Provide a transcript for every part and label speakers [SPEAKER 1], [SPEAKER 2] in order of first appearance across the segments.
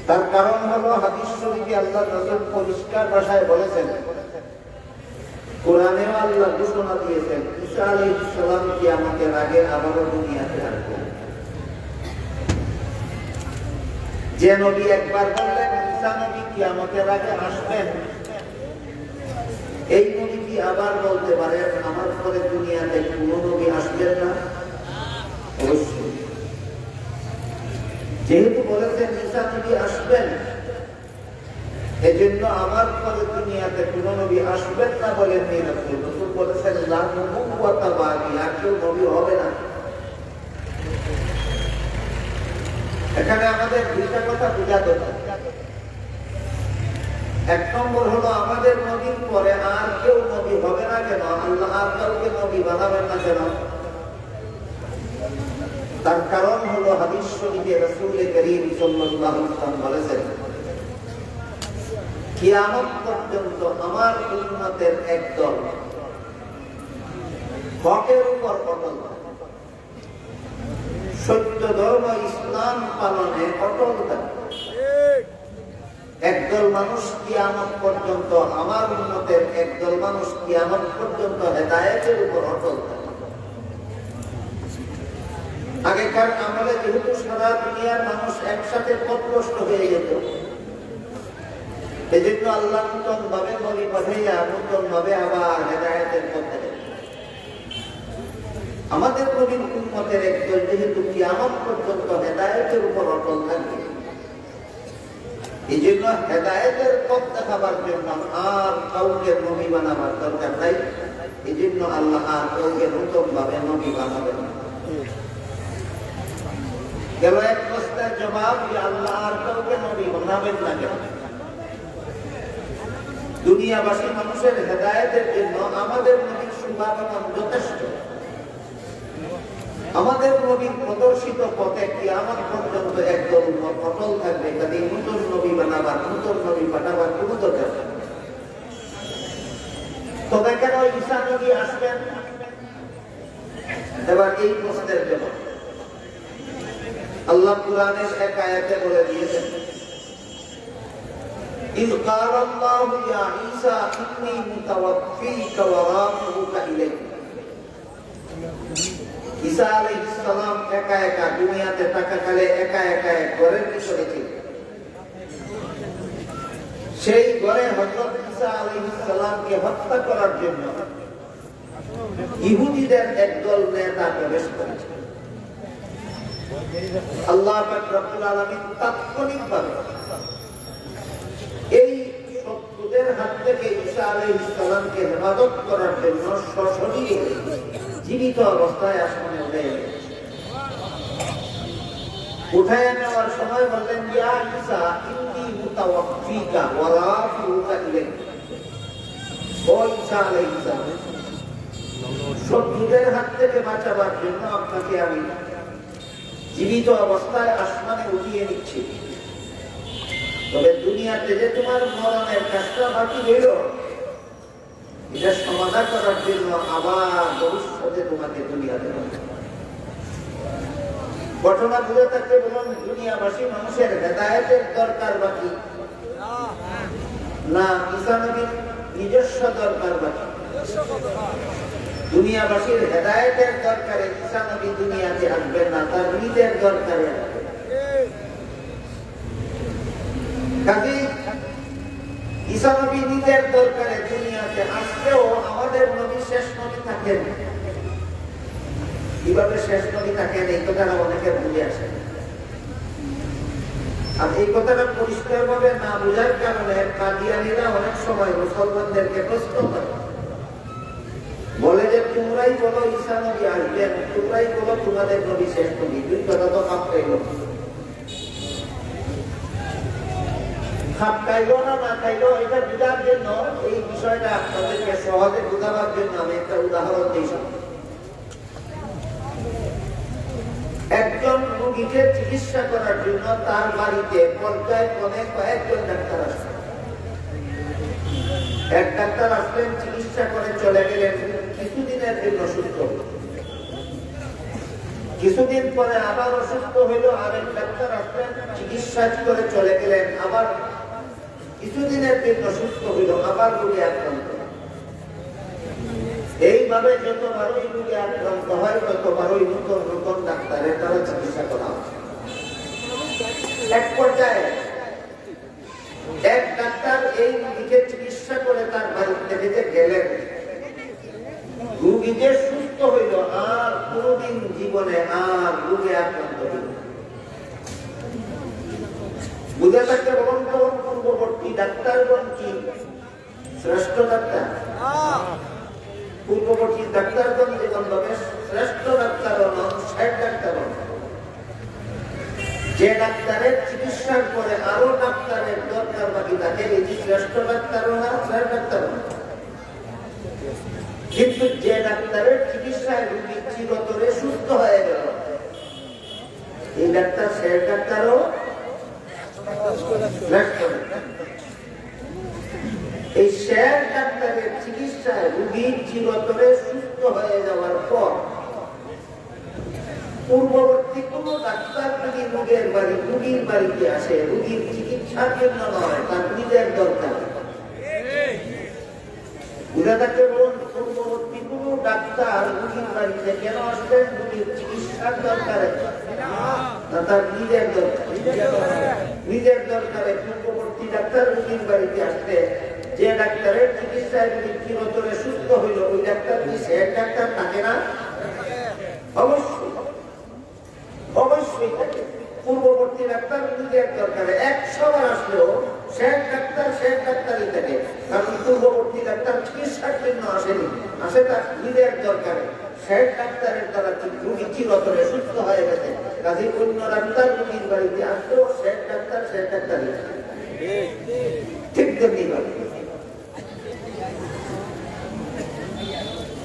[SPEAKER 1] তার কারণ হলো হাদিস শরীফে আল্লাহ রাসূল পরিষ্কার ভাষায় বলেছেন, কোরআনেও আল্লাহ ঘোষণা দিয়েছেন, ঈসা আলাইহিস সালাম কিয়ামতের আগে আবারও দুনিয়াতে আসবেন। যে নবী একবার বললেন ঈসা নবী কিয়ামতের আগে আসবেন, এই নবী কি আবার বলতে পারেন আমার পরে দুনিয়াতে কোনো নবী আসবেন না? অবশ্যই। যেহেতু বলেছেন ঈসা নবী আসবেন, এজন্য আমার পরে দুনিয়াতে কোনো নবী আসবেন না বলেননি রাসূল। রাসূল বলেছেন লা নবুওয়াতা বাদি, আর কেউ নবী হবে না। এখানে আমাদের দুইটা কথা বোঝা দরকার। এক নম্বর হলো আমাদের নবীর পরে আর কেউ নবী হবে না কেন? আল্লাহ আর কাউকে নবী বানাবেন না কেন? তার কারণ হলো হাদিস শরীফে রাসূল করিম সাল্লাল্লাহু আলাইহি ওয়াসাল্লাম বলেছেন, কিয়ামত পর্যন্ত আমার উম্মতের একদল হকের উপর অটল, সত্য ধর্ম ইসলাম পালনে অটল থাকবে। একদল মানুষ কিয়ামত পর্যন্ত, আমার উম্মতের একদল মানুষ কিয়ামত পর্যন্ত হেদায়েতের উপর অটল থাকবে। আগেকার আমলে যেহেতু সারা দুনিয়ার মানুষ একসাথে পথভ্রষ্ট হয়ে যেত, এজন্য আল্লাহ নতুন ভাবে নবী পাঠাইয়া নতুন ভাবে আবার হেদায়েতের পথে আমাদের নবীর উম্মতের একদল যেহেতু কিয়ামত পর্যন্ত হেদায়েতের উপর অটল থাকবে, এই জন্য হেদায়েতের পথ দেখাবার জন্য আর কাউকে নবী বানাবার দরকার নাই। এই জন্য আল্লাহ আর কাউকে নতুন ভাবে নবী বানাবেন না। গেল এক প্রশ্নের জবাব যে আল্লাহ আর কাউকে নবী বানাবেন না কেন? দুনিয়াবাসী মানুষের হেদায়েতের জন্য আমাদের নবীর শুভাগমন যথেষ্ট। আমাদের নবীর প্রদর্শিত পথে কিয়ামত পর্যন্ত একদল অটল থাকবে। কাজেই নতুন নবী বানাবার, নতুন নবী পাঠাবার কোনো দরকার নেই। তবে কেন ঈসা নবী আসবেন? এবার এই প্রশ্নের জবাব আল্লাহ কুরআনের এক আয়াতে বলে দিয়েছেন, إذ قال الله يا عيسى إني متوفيك ورافعك إلي। ঈসা আলাইহিস সালাম একা একা দুনিয়াতে থাকাকালে একা একা এক ঘরের ভিতরে ছিলেন। সেই ঘরে হযরত ঈসা আলাইহিস সালামকে হত্যা করার জন্য ইহুদিদের একদল নেতা প্রবেশ করেছে। আল্লাহ পাক রব্বুল আলামিন তাৎক্ষণিকভাবে এই শত্রুদের হাত থেকে ঈসা আলাইহিস সালামকে হেফাজত করার জন্য সশরীরে জীবিত অবস্থায় আসমানে উঠায় নেওয়ার সময় বললেন, ইয়া ঈসা ইন্নী মুতাওয়াফফিকা ওয়া রাফিউকা ইলাইক। ও ঈসা আলাইহিস সালাম, শত্রুদের হাত থেকে বাঁচাবার জন্য আপনাকে আমি জীবিত অবস্থায় আসমানে উঠিয়ে নিচ্ছি। তবে দুনিয়াতে যে তোমার মরণের কাজটা বাকি রইল, এটা সমাধান করার জন্য আবার ভবিষ্যতে তোমাকে দুনিয়াতে ঘটনা বুঝে থাকতে বলুন, দুনিয়াবাসী মানুষের হেদায়েতের দরকার বাকি না ঈসা নবীর নিজস্ব দরকার বাকি? দুনিয়াবাসীর হেদায়েতের দরকারে ঈসা নবী দুনিয়াতে আসবেন না, তার নিজের দরকারে আসবেন। কাজেই ঈসা নবী নিজের দরকারে দুনিয়াতে আসলেও আমাদের নবী শেষ নবী থাকেন। কিভাবে শেষ নবী থাকেন এই কথাটা অনেকে বুঝে আসে। আর এই কথাটা পরিষ্কার ভাবে না বুঝার কারণে কাদিয়ানীরা অনেক সময় মুসলমানদেরকে প্রশ্ন করে, বলে যে তোমরাই বলো ঈসা নবী আসবেন, তোমরাই বলো তোমাদের নবী শেষ নবী। দুই কথা তো খাপ খাইল, খাপ খাইল না না খাইল এটা বোঝার জন্য, এই বিষয়টা আপনাদেরকে সহজে বোঝাবার জন্য আমি একটা উদাহরণ দিই। একজন রোগীকে চিকিৎসা করার জন্য তার বাড়িতে পর্যায়ক্রমে কয়েকজন ডাক্তার আসেন। এক ডাক্তার আসলেন, চিকিৎসা করে চলে গেলেন, কিছুদিনের জন্য সুস্থ। কিছুদিন পরে আবার অসুস্থ হইল, আরেক ডাক্তার আসলেন, চিকিৎসা করে চলে গেলেন, আবার কিছুদিনের জন্য সুস্থ হইল, আবার রোগে আক্রান্ত। এইভাবে যতবারই রোগে আক্রান্ত হয় ততবারই নতুন নতুন ডাক্তারের দ্বারা চিকিৎসা করা হয়। এক পর্যায়ে এক ডাক্তার এই রোগীকে চিকিৎসা করে তার বাড়িতে যেতে গেলেন, রোগী যে সুস্থ হইল, আর কোনদিন জীবনে আর রোগে আক্রান্ত হইল। বুঝে থাকতে বলুন তো, পূর্ববর্তী ডাক্তারগণ কি শ্রেষ্ঠ ডাক্তার? পূর্ববর্তী ডাক্তারগণ যেমন ভাবে শ্রেষ্ঠ ডাক্তার নন, শেষ ডাক্তার নন। যে ডাক্তারের চিকিৎসার পরে আরো ডাক্তারের দরকার বাকি থাকে, এটি শ্রেষ্ঠ ডাক্তারও না, শেষ ডাক্তার না। কিন্তু যে ডাক্তারের চিকিৎসায় রোগী চিরতরে সুস্থ হয়ে গেল, এই ডাক্তার শেষ ডাক্তারও শ্রেষ্ঠ। এই শেষ ডাক্তারের চিকিৎসায় রোগী চিরতরে সুস্থ হয়ে যাওয়ার পর পূর্ববর্তী কোন ডাক্তার যদি রোগীর বাড়িতে আসে, রোগীর চিকিৎসার জন্য নয়, তার নিজের দরকার। বুঝা থাকতে বলুন, পূর্ববর্তী কোন ডাক্তার রোগীর বাড়িতে কেন আসবেন? রোগীর চিকিৎসার দরকারে না, তার নিজের দরকার। নিজের দরকারে পূর্ববর্তী ডাক্তার রোগীর বাড়িতে আসলে যে ডাক্তারের চিকিৎসায় রোগী চিরতরে সুস্থ হইল, ওই ডাক্তার কি শেষ ডাক্তার থাকে না? অবশ্যই অবশ্যই থাকে। পূর্ববর্তী ডাক্তার নিজের দরকারে 100 বার আসলেও শেষ ডাক্তারই থাকে, কারণ পূর্ববর্তী ডাক্তার চিকিৎসার জন্য আসেনি, আসে তার নিজের দরকারে। শেষ ডাক্তারের দ্বারা রোগী চিরতরে সুস্থ হয়ে গেছে, কাজে অন্য ডাক্তার রোগীর বাড়িতে আসলেও শেষ ডাক্তারই ঠিক তেমনি ভাবে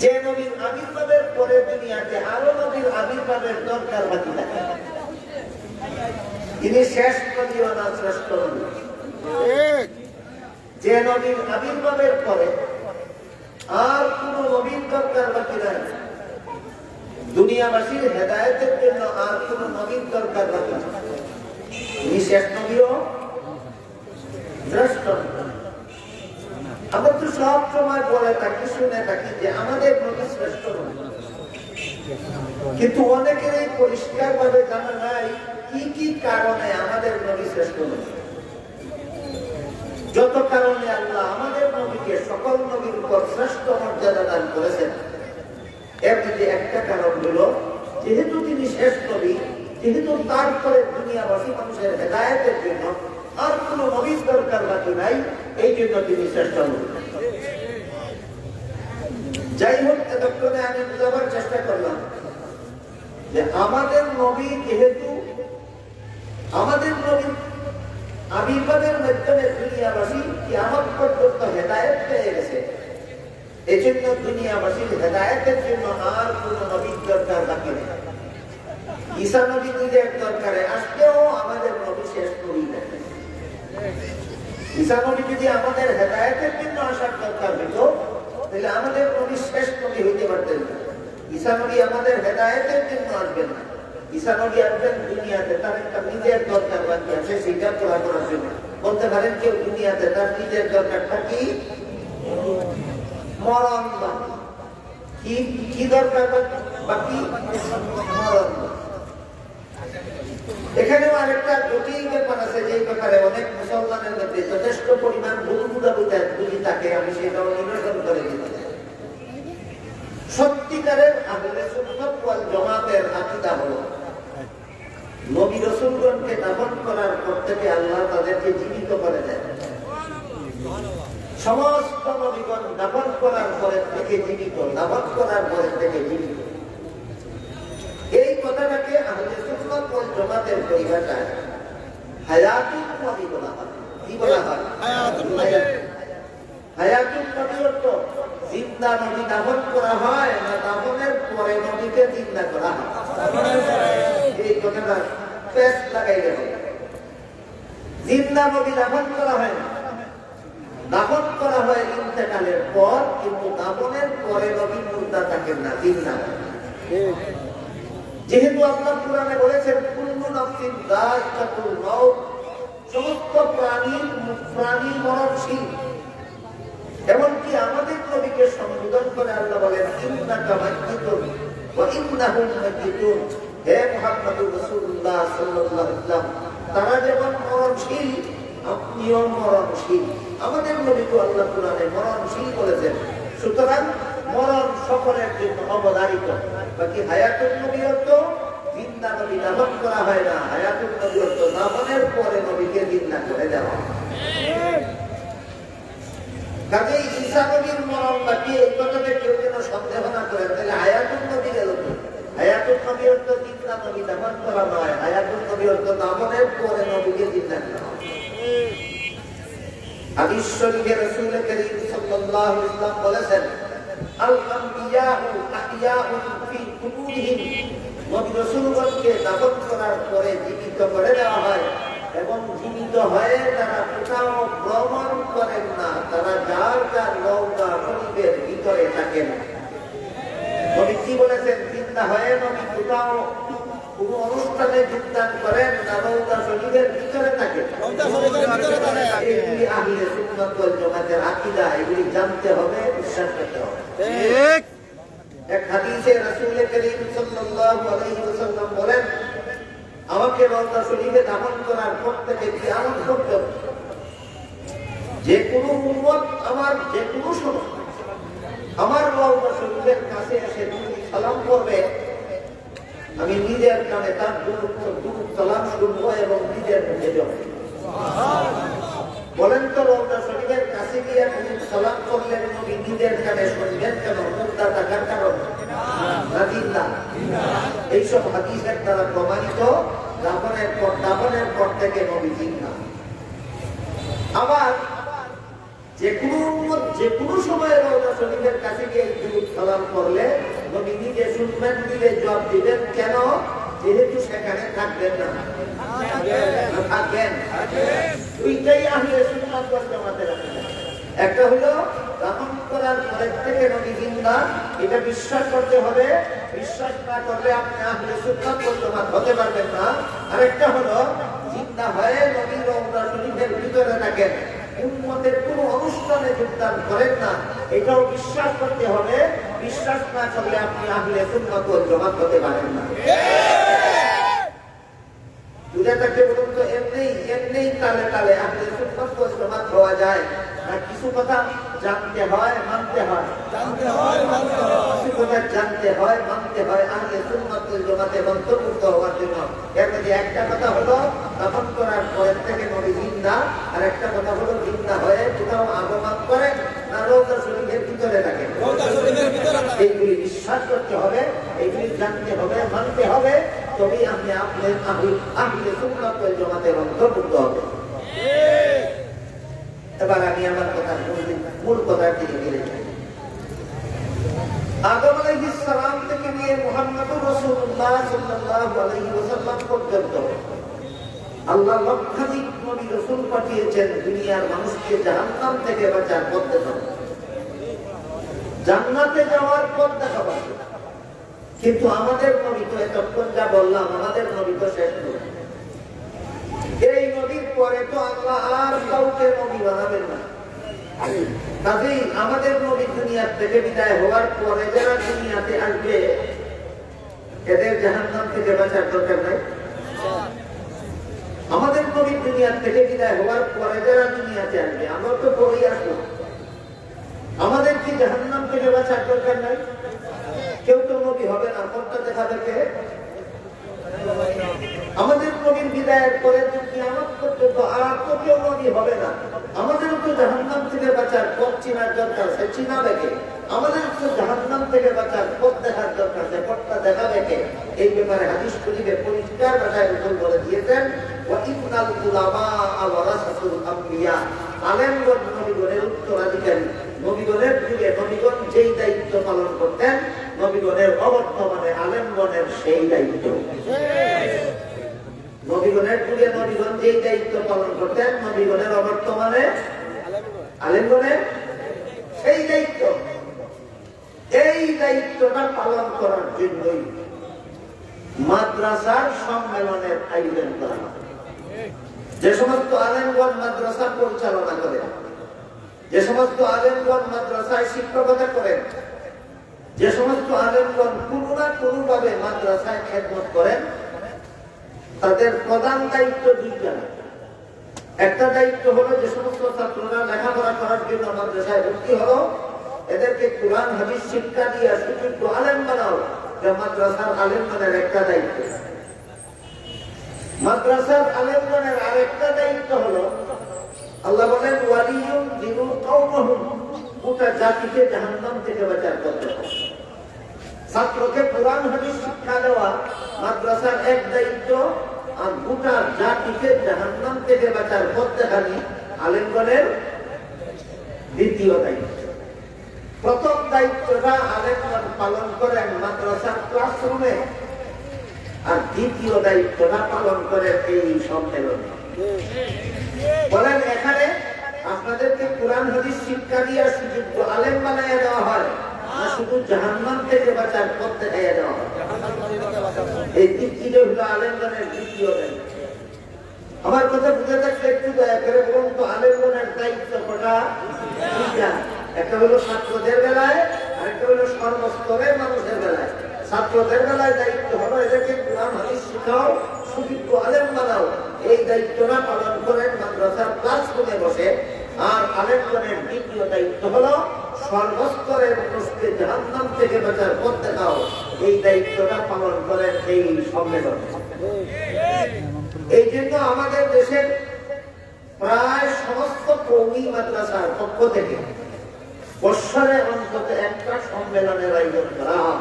[SPEAKER 1] যে নবীর আবির্ভাবের পরে দুনিয়াতে আরো নবীর আবির্ভাবের দরকার বাকি থাকে, তিনি শেষ নবী না শ্রেষ্ঠ নবী। যে নবীর আবির্ভাবের পরে আর কোন নবীর দরকার বাকি নাই, দুনিয়াবাসীর হেদায়েতের জন্য আর কোন নবীর দরকার বাকি নাই, তিনি শেষ নবীও শ্রেষ্ঠ। আমরা তো সব সময় বলে থাকি, শুনে থাকি যে আমাদের নবী শ্রেষ্ঠ নবী, কিন্তু অনেকের এই পরিষ্কার ভাবে জানা নাই কি কি কারণে আমাদের নবী শ্রেষ্ঠ নবী। যত কারণে আল্লাহ আমাদের নবীকে সকল নবীর উপর শ্রেষ্ঠ মর্যাদা দান করেছেন, এর মধ্যে একটা কারণ হলো যেহেতু তিনি শেষ নবী, যেহেতু তারপরে দুনিয়াবাসী মানুষের হেদায়েতের জন্য আর কোন নবীর দরকার বাকি নাই, এই জন্য তিনি শ্রেষ্ঠ নবী। যাই হোক, এতক্ষণে আমি বোঝাবার চেষ্টা করলাম যে আমাদের নবী যেহেতু আমাদের নবীর আবির্ভাবের মাধ্যমে দুনিয়াবাসী কিয়ামত পর্যন্ত হেদায়েত পেয়ে গেছে, এই জন্য দুনিয়াবাসীর হেদায়েতের জন্য আর কোন নবীর দরকার বাকি নেই। ঈসা নবী নিজের দরকারে আসলেও আমাদের নবী শেষ নবী নেই। ঈসা নবী যদি আমাদের হেদায়েতের জন্য আসার দরকার হইত, তাহলে আমাদের নবী শেষ নবী হইতে পারতেন না। ঈসা নবী আমাদের হেদায়েতের জন্য আসবেন না, ঈসা নবী আসবেন দুনিয়াতে তার একটা নিজের দরকার বাকি আছে, সেটা পুরা করার জন্য। বলতে পারেন কেউ দুনিয়াতে তার নিজের দরকারটা কি? মরণ বাকি। কি দরকার বাকি? মরণ। এখানেও আরেকটা জটিল ব্যাপার আছে, যে ব্যাপারে অনেক মুসলমানের মধ্যে যথেষ্ট পরিমাণ ভুল থাকে, আমি সেটাও নিরসন করে দিতে চাই। সত্যিকারের আহলে সুন্নাত ওয়াল জামাতের আকীদা হলো নবী রাসূলগণকে দাফন করার পর থেকে আল্লাহ তাদেরকে জীবিত করে দেন। সমস্ত নবীগণ দাফন করার পরে থেকে জীবিত, দাফন করার পরে থেকে জীবিত। এই কথাটাকে আহলে সুন্নাত ওয়াল জামাতের পরিভাষায় হায়াতুন নবী বলা হয়। কি বলা হয়? হায়াতুন নবী অর্থ জিন্দা নবী দাফন করা হয় না দাফনের পরে নবীকে জিন্দা করা হয়? এই কথাটা পেশ লাগাই গেল। জিন্দা নবী দাফন করা হয় না, দাফন করা হয় ইন্তেকালের পর, কিন্তু দাফনের পরে নবী মুর্দা থাকেন না, জিন্দা। যেহেতু আল্লাহ কোরআনে বলেছেন কুল্লু নাফসিন যায়িকাতুল মাউত, সমস্ত প্রাণী মরণশীল। এমনকি আমাদের নবীকে সম্বোধন করে আল্লাহ বলেন ইন্নাকা মাইয়িতুন ওয়া ইন্নাহুম মাইয়িতুন। হে মুহাম্মদুর রাসূলুল্লাহ সাল্লাল্লাহু আলাইহি ওয়াসাল্লাম, তারা যেমন মরণশীল আপনিও মরণশীল। আমাদের নবীকে আল্লাহ কোরআনে মরণশীল বলেছেন। সুতরাং মরণ সকলের জন্য অবধারিত। বাকি হায়াতুন নবীয়ত জিন্দা নবী দাফন করা হয় না, হায়াতুন নবীয়ত দাফনের পরে নবীকে জিন্দা করে দেওয়া। কাজেই ঈসা নবীর মরণ বাকি এই কথাতে কেউ যেন সন্দেহ না করেন। তাহলে হায়াতুন নবী গেল কি? হায়াতুন নবীয়ত জিন্দা নবী দাফন করা নয়, হায়াতুন নবীয়ত দাফনের পরে নবীকে জিন্দা করা। হাদিস শরীফে রাসূল করিম সাল্লাল্লাহু আলাইহি ওয়াসাল্লাম বলেছেন আল আমবিয়াউ আহইয়াউন ফি কুবুরিহিম। নবী রাসূলগণকে দাফন করার পরে জীবিত করে দেওয়া হয় এবং জীবিত হয়ে তারা কোথাও ভ্রমণ করেন না, তারা যার যার নৌকা শরীফের ভিতরে থাকেন। নবী কি বলেছেন? জিন্দা হয়ে নবী কোথাও কোন অনুষ্ঠানে যোগদান করেন না, নৌকা শরীফের ভিতরে থাকেন। এগুলি আহলে সুন্নাত ওয়াল জামাতের আকীদা, এগুলি জানতে হবে, বিশ্বাস করতে হবে। ঠিক। এক হাদিসে রাসূল করিম সাল্লাল্লাহু আলাইহি ওয়াসাল্লাম বলেন আমাকে নৌকা শরীফে দাফন করার পর থেকে কিয়ামত পর্যন্ত যে কোনো উম্মত আমার যে কোনো সময় আমার নৌকা শরীফের কাছে এসে সালাম করবে, আমি নিজের কানে তার দুরূদ সালাম শুনবো এবং নিজের মুখে যাব। বলেন তো নৌকা শরীফের কাছে গিয়ে সালাম করলেন নবী নিজের কানে শুনবেন কেন? মুদ্রা থাকার কারণ না? এইসব হাদিসের দ্বারা প্রমাণিত দাফনের পর থেকে নবী জিন্দা। আবার যে কোনো সময় নৌকা শরীফের কাছে গিয়ে দুরূদ সালাম করলে নবী নিজে শুনবেন, নিজে জবাব দিবেন কেন? যেহেতু সেখানে থাকবেন না, থাকবেন। দুইটাই আহলে সুন্নাত ওয়াল জামাতের আকীদা। একটা হলো দাফন করার পরের থেকে নবী জিন্দা, এটা বিশ্বাস করতে হবে। বিশ্বাস না করলে আপনি আহলে সুন্নাত ওয়াল জামাত হতে পারবেন না। আরেকটা হলো জিন্দা হয়ে নবী রওজা শরীফের ভিতরে থাকেন, উম্মতের কোন অনুষ্ঠানে যোগদান করেন না, এটাও বিশ্বাস করতে হবে। বিশ্বাস না করলে আপনি আহলে সুন্নাত ওয়াল জামাত হতে পারেন না। বুঝে থাকতে বলুন তো, এমনি তালে তালে আহলে সুন্নাত ওয়াল জামাত হওয়া যায় না? কিছু কথা জানতে হয়, মানতে হয়, কিছু কথা জানতে হয়, মানতে হয় আহলে সুন্নাত ওয়াল জামাতের অন্তর্ভুক্ত হওয়ার জন্য। এর মধ্যে একটা কথা হলো দাফন করার পরের থেকে নবী জিন্দা, আর একটা কথা হলো জিন্দা হয়ে কোথাও আগমন করেন না, রওজা শরীফের ভিতরে থাকেন। এইগুলি বিশ্বাস করতে হবে, এইগুলি জানতে হবে, মানতে হবে, তবেই আপনি আহলে সুন্নাত ওয়াল জামাতের অন্তর্ভুক্ত হবে। এবার আমি আমার কথা মূল কথার দিকে গেলে যাই। আদম আলাইহিস সালাম থেকে নিয়ে মুহাম্মদুর রাসূলুল্লাহ সাল্লাল্লাহু আলাইহি ওয়াসাল্লাম পর্যন্ত আল্লাহ লক্ষাধিক নবী রাসূল পাঠিয়েছেন দুনিয়ার মানুষকে জাহান্নাম থেকে বাঁচার পথ দেখানো, জান্নাতে যাওয়ার পথ দেখাবার। কিন্তু আমাদের নবী তো এতক্ষণ যা বললাম, আমাদের নবী তো শেষ নবী। এই নবীর পরে তো আল্লাহ আর কাউকে নবী বানাবেন না। কাজেই আমাদের নবী দুনিয়া থেকে বিদায় হওয়ার পরে যারা দুনিয়াতে আসবে, এদের জাহান্নাম থেকে বাঁচার দরকার নাই। আমাদের নবী দুনিয়া থেকে বিদায় হওয়ার পরে যারা দুনিয়াতে আসবে, আমরা তো পরেই আসবো, আমাদের কি জাহান্নাম থেকে বাঁচার দরকার নাই? কেউ তো নবী হবে না, পথটা দেখাবে কে? আমাদের নবীর বিদায়ের পরে কিয়ামত পর্যন্ত আর তো কেউ নবী হবে না। আমাদের তো জাহান্নাম থেকে বাঁচার পথ চিনার দরকার, সে চিনাবে কে? আমাদের তো জাহান্নাম থেকে বাঁচার পথ দেখার দরকার, সে পথটা দেখাবে কে? এই ব্যাপারে হাদিস শরীফে পরিষ্কার ভাষায় রাসূল বলে দিয়েছেন, ওয়া ইন্নাল উলামা ওয়ারাসাতুল আমবিয়া। আলেমগণ নবীগণের উত্তরাধিকারী। নবীগণের যুগে নবীগণ যেই দায়িত্ব পালন করতেন, নবীগণের অবর্তমানে আলেমগণের সেই দায়িত্ব। নবীগণের যুগে নবীগণ যেই দায়িত্ব পালন করতেন, নবীগণের অবর্তমানে আলেমগণের সেই দায়িত্ব। এই দায়িত্বটা পালন করার জন্যই মাদ্রাসার সম্মেলনের আয়োজন করা হয়। যে সমস্ত আলেমগণ মাদ্রাসা পরিচালনা করেন, যে সমস্ত আলেমগণ মাদ্রাসায় শিক্ষকতা করেন, যে সমস্ত আলেমগণ কোনো না কোনোভাবে মাদ্রাসায় খেদমত করেন, তাদের প্রধান দায়িত্ব দুইটা। একটা দায়িত্ব হলো যে সমস্ত ছাত্ররা লেখাপড়া করার জন্য মাদ্রাসায় ভর্তি হলো, এদেরকে কোরআন হাদিস শিক্ষা দিয়ে সুযোগ্য আলেম বানাও। মাদ্রাসার আলেমগণের একটা দায়িত্ব। মাদ্রাসার আলেমগণের আরেকটা দায়িত্ব হলো, আল্লাহ বলেন ওয়ালিয়ুম যিনু কওমহুম, গোটা জাতিকে জাহান্নাম থেকে বাঁচার করতে হবে। ছাত্রকে কোরআন হাদিস শিক্ষা দেওয়া মাদ্রাসার এক দায়িত্ব, আর গোটা জাতিকে জাহান্নাম থেকে বাঁচার পথ দেখানি আলেমগণের দ্বিতীয় দায়িত্ব। প্রথম দায়িত্বটা আলেমগণ পালন করেন মাদ্রাসার ক্লাসরুমে, আর দ্বিতীয় দায়িত্বটা পালন করেন এই সম্মেলনে। বলেন এখানে আপনাদেরকে কোরআন হাদিস শিক্ষা দিয়ে সুযোগ্য আলেম বানাইয়া দেওয়া হয়, না শুধু জাহান্নাম থেকে বাঁচার পথ দেখাইয়া দেওয়া হয়? এই দ্বিতীয় হলো আলেমগণের দ্বিতীয় দায়িত্ব। আমার কথা বুঝে থাকলে একটু দয়া করে বলুন তো, আলেমগণের দায়িত্ব কটা? দুইটা। একটা হলো ছাত্রদের বেলায়, আর একটা হলো সর্বস্তরের মানুষের বেলায়। ছাত্রদের বেলায় দায়িত্ব হলো এদেরকে কোরআন হাদিস শিখাও, সুযোগ্য আলেম বানাও। এই দায়িত্বটা পালন করেন মাদ্রাসার ক্লাসরুমে বসে। আর আলেমগণের দ্বিতীয় দায়িত্ব হলো সর্বস্তরের মানুষকে জাহান্নাম থেকে বাঁচার পথ দেখাও। এই দায়িত্বটা পালন করেন এই সম্মেলনে। এই জন্য আমাদের দেশের প্রায় সমস্ত কওমি মাদ্রাসার পক্ষ থেকে বৎসরে অন্তত একটা সম্মেলনের আয়োজন করা হয়।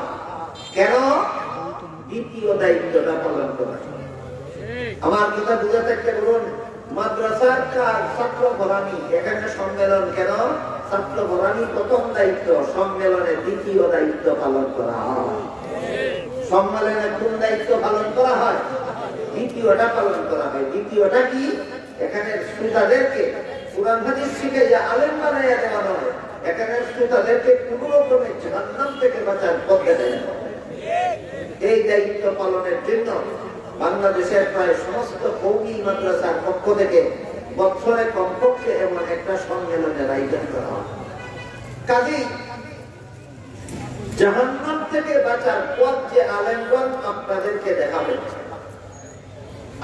[SPEAKER 1] কেন? দ্বিতীয় দায়িত্বটা পালন করা। আমার কথা বুঝে থাকতে বলুন, মাদ্রাসার ছাত্র ভরানি, এখানে সম্মেলন কেন? ছাত্র ভরানি প্রথম দায়িত্ব, সম্মেলনে দ্বিতীয় দায়িত্ব পালন করা হয়। সম্মেলনে কোন দায়িত্ব পালন করা হয়? দ্বিতীয়টা পালন করা হয়। দ্বিতীয়টা কি? এখানে শ্রোতাদেরকে কোরআন হাদিস শিখে যে আলেম বানাইয়া দেওয়া হয়, এখানে শ্রোতাদেরকে কোনো রকমে জাহান্নাম থেকে বাঁচার পথ দেখানো হয়। এই দায়িত্ব পালনের জন্য বাংলাদেশের প্রায় সমস্ত কওমি মাদ্রাসার পক্ষ থেকে বছরে কমপক্ষে এমন একটা সম্মেলনের আয়োজন করা হয়। কাজেই জাহান্নাম থেকে বাঁচার পথ যে আলেমগণ আপনাদেরকে দেখাবেন,